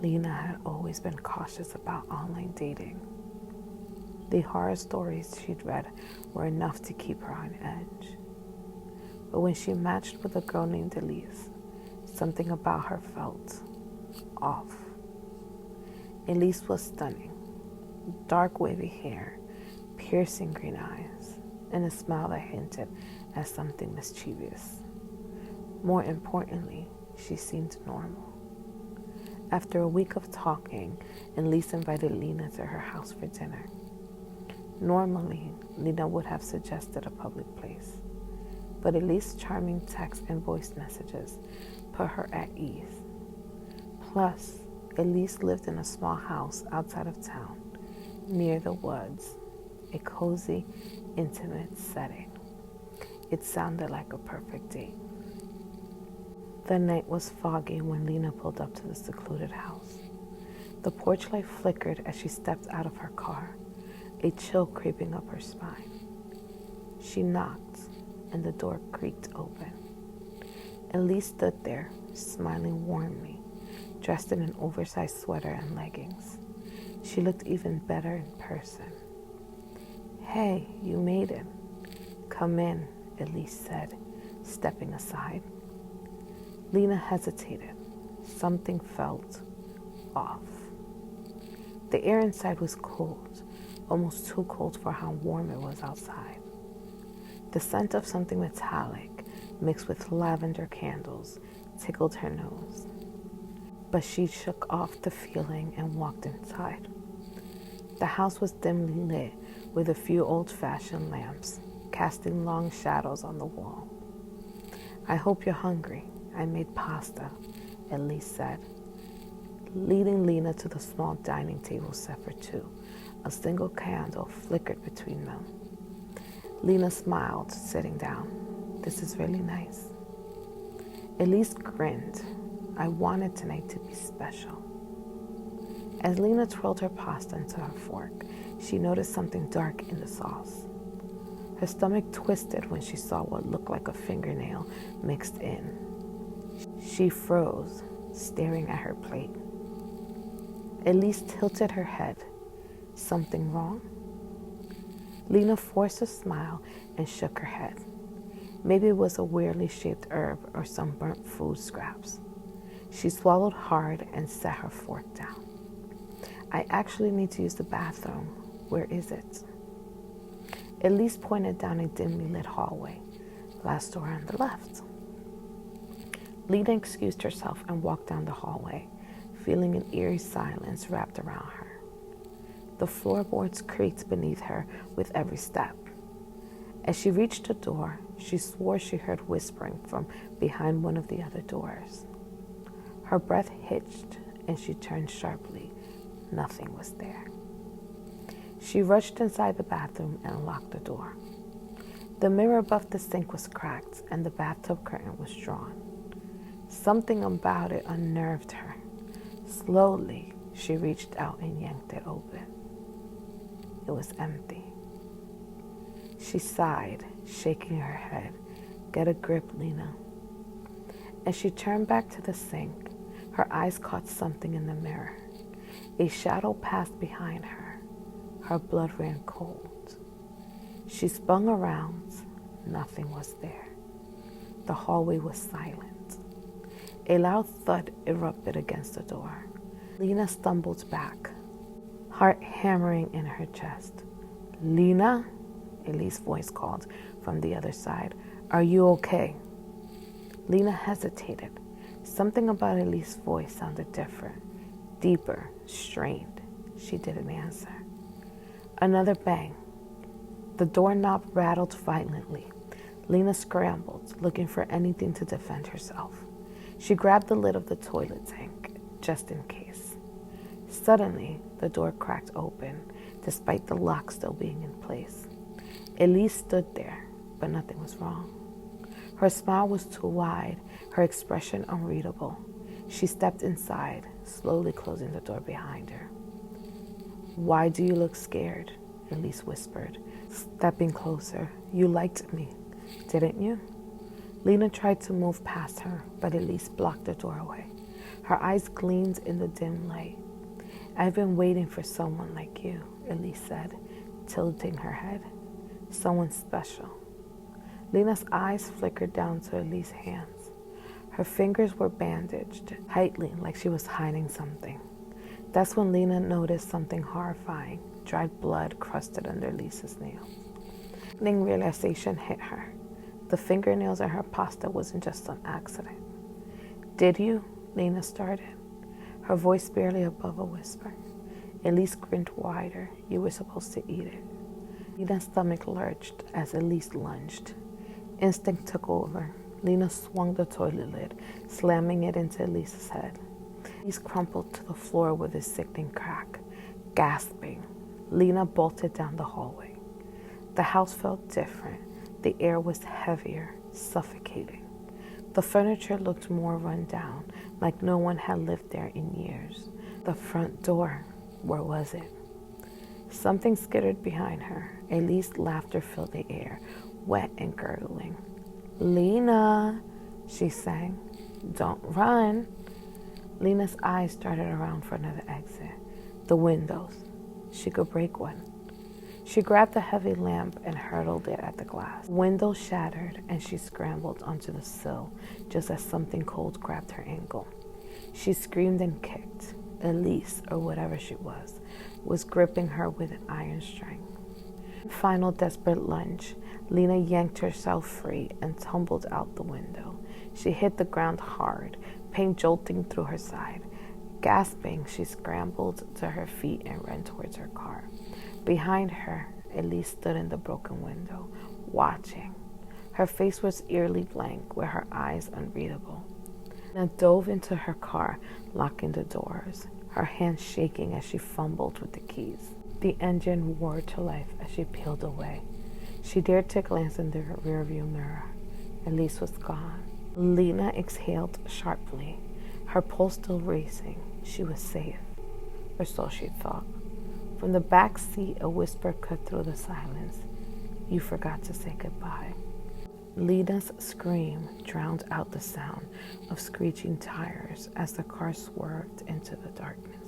Lena had always been cautious about online dating. The horror stories she'd read were enough to keep her on edge. But when she matched with a girl named Elise, something about her felt off. Elise was stunning. Dark wavy hair, piercing green eyes, and a smile that hinted at something mischievous. More importantly, she seemed normal. After a week of talking, Elise invited Lena to her house for dinner. Normally, Lena would have suggested a public place, but Elise's charming text and voice messages put her at ease. Plus, Elise lived in a small house outside of town, near the woods, a cozy, intimate setting. It sounded like a perfect date. The night was foggy when Lena pulled up to the secluded house. The porch light flickered as she stepped out of her car, a chill creeping up her spine. She knocked, and the door creaked open. Elise stood there, smiling warmly, dressed in an oversized sweater and leggings. She looked even better in person. "Hey, you made it. Come in," Elise said, stepping aside. Lena hesitated. Something felt off. The air inside was cold, almost too cold for how warm it was outside. The scent of something metallic, mixed with lavender candles, tickled her nose. But she shook off the feeling and walked inside. The house was dimly lit with a few old-fashioned lamps, casting long shadows on the wall. "I hope you're hungry. I made pasta," Elise said, leading Lena to the small dining table set for two. A single candle flickered between them. Lena smiled, sitting down. "This is really nice." Elise grinned. "I wanted tonight to be special." As Lena twirled her pasta into her fork, she noticed something dark in the sauce. Her stomach twisted when she saw what looked like a fingernail mixed in. She froze, staring at her plate. Elise tilted her head. "Something wrong?" Lena forced a smile and shook her head. Maybe it was a weirdly shaped herb or some burnt food scraps. She swallowed hard and set her fork down. "I actually need to use the bathroom. Where is it?" Elise pointed down a dimly lit hallway. "Last door on the left." Lena excused herself and walked down the hallway, feeling an eerie silence wrapped around her. The floorboards creaked beneath her with every step. As she reached the door, she swore she heard whispering from behind one of the other doors. Her breath hitched and she turned sharply. Nothing was there. She rushed inside the bathroom and locked the door. The mirror above the sink was cracked and the bathtub curtain was drawn. Something about it unnerved her. Slowly, she reached out and yanked it open. It was empty. She sighed, shaking her head. "Get a grip, Lena." As she turned back to the sink, her eyes caught something in the mirror. A shadow passed behind her. Her blood ran cold. She spun around. Nothing was there. The hallway was silent. A loud thud erupted against the door. Lena stumbled back, heart hammering in her chest. "Lena?" Elise's voice called from the other side. "Are you okay?" Lena hesitated. Something about Elise's voice sounded different, deeper, strained. She didn't answer. Another bang. The doorknob rattled violently. Lena scrambled, looking for anything to defend herself. She grabbed the lid of the toilet tank, just in case. Suddenly, the door cracked open, despite the lock still being in place. Elise stood there, but nothing was wrong. Her smile was too wide, her expression unreadable. She stepped inside, slowly closing the door behind her. "Why do you look scared?" Elise whispered, stepping closer. "You liked me, didn't you?" Lena tried to move past her, but Elise blocked the doorway. Her eyes gleamed in the dim light. "I've been waiting for someone like you," Elise said, tilting her head. "Someone special." Lena's eyes flickered down to Elise's hands. Her fingers were bandaged tightly, like she was hiding something. That's when Lena noticed something horrifying: dried blood crusted under Elise's nails. Sickening realization hit her. The fingernails in her pasta wasn't just an accident. "Did you?" Lena started, her voice barely above a whisper. Elise grinned wider. "You were supposed to eat it." Lena's stomach lurched as Elise lunged. Instinct took over. Lena swung the toilet lid, slamming it into Elise's head. Elise crumpled to the floor with a sickening crack. Gasping, Lena bolted down the hallway. The house felt different. The air was heavier, suffocating. The furniture looked more run down, like no one had lived there in years. The front door, where was it? Something skittered behind her. Elise's laughter filled the air, wet and gurgling. "Lena," she sang. "Don't run." Lena's eyes darted around for another exit. The windows. She could break one. She grabbed the heavy lamp and hurled it at the glass. The window shattered, and she scrambled onto the sill just as something cold grabbed her ankle. She screamed and kicked. Elise, or whatever she was gripping her with an iron strength. Final desperate lunge, Lena yanked herself free and tumbled out the window. She hit the ground hard, pain jolting through her side. Gasping, she scrambled to her feet and ran towards her car. Behind her, Elise stood in the broken window, watching. Her face was eerily blank, with her eyes unreadable. Lena dove into her car, locking the doors, her hands shaking as she fumbled with the keys. The engine roared to life as she peeled away. She dared to glance in the rearview mirror. Elise was gone. Lena exhaled sharply, her pulse still racing. She was safe, or so she thought. From the back seat, a whisper cut through the silence. "You forgot to say goodbye." Lena's scream drowned out the sound of screeching tires as the car swerved into the darkness.